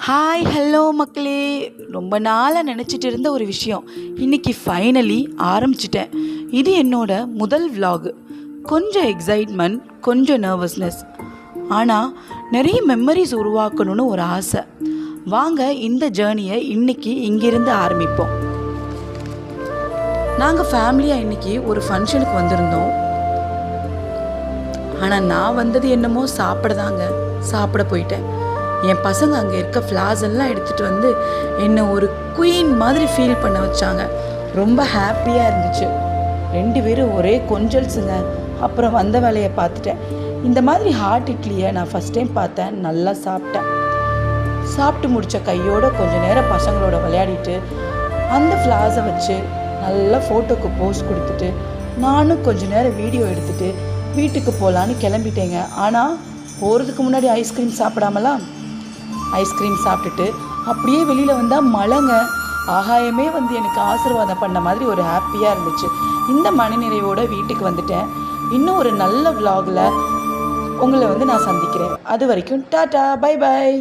Hi hello மக்களே. ரொம்ப நாளாக நினச்சிட்டு இருந்த ஒரு விஷயம் இன்றைக்கி ஃபைனலி ஆரம்பிச்சிட்டேன். இது என்னோட முதல் vlog. கொஞ்சம் எக்ஸைட்மெண்ட், கொஞ்சம் நர்வஸ்னஸ், ஆனால் நிறைய மெமரிஸ் உருவாக்கணும்னு ஒரு ஆசை. வாங்க இந்த ஜேர்னியை இன்றைக்கி இங்கிருந்து ஆரம்பிப்போம். நாங்கள் ஃபேமிலியாக இன்றைக்கி ஒரு ஃபங்க்ஷனுக்கு வந்திருந்தோம். ஆனால் நான் வந்தது என்னமோ சாப்பிட போயிட்டேன். என் பசங்க அங்கே இருக்க ஃப்ளார்ஸ் எல்லாம் எடுத்துகிட்டு வந்து என்னை ஒரு குயின் மாதிரி ஃபீல் பண்ண வச்சாங்க. ரொம்ப ஹாப்பியாக இருந்துச்சு. 2 பேரும் ஒரே கொஞ்சல்ஸுங்க. அப்புறம் வந்த வேலையை பார்த்துட்டேன். இந்த மாதிரி ஹாட் இட்லியை நான் ஃபஸ்ட் டைம் பார்த்தேன். நல்லா சாப்பிட்டு முடித்த கையோடு கொஞ்சம் நேரம் பசங்களோட விளையாடிட்டு அந்த ஃப்ளார்ஸை வச்சு நல்லா ஃபோட்டோக்கு போஸ் கொடுத்துட்டு நானும் கொஞ்சம் நேரம் வீடியோ எடுத்துகிட்டு வீட்டுக்கு போகலான்னு கிளம்பிட்டேங்க. ஆனால் போகிறதுக்கு முன்னாடி ஐஸ்கிரீம் சாப்பிட்டுட்டு அப்படியே வெளியில் வந்தால் மழைங்க. ஆகாயமே வந்து எனக்கு ஆசீர்வாதம் பண்ண மாதிரி ஒரு ஹாப்பியாக இருந்துச்சு. இந்த மனநிறைவோடு வீட்டுக்கு வந்துட்டேன். இன்னும் ஒரு நல்ல vlogல உங்களை வந்து நான் சந்திக்கிறேன். அது வரைக்கும் டாட்டா, பை பாய்.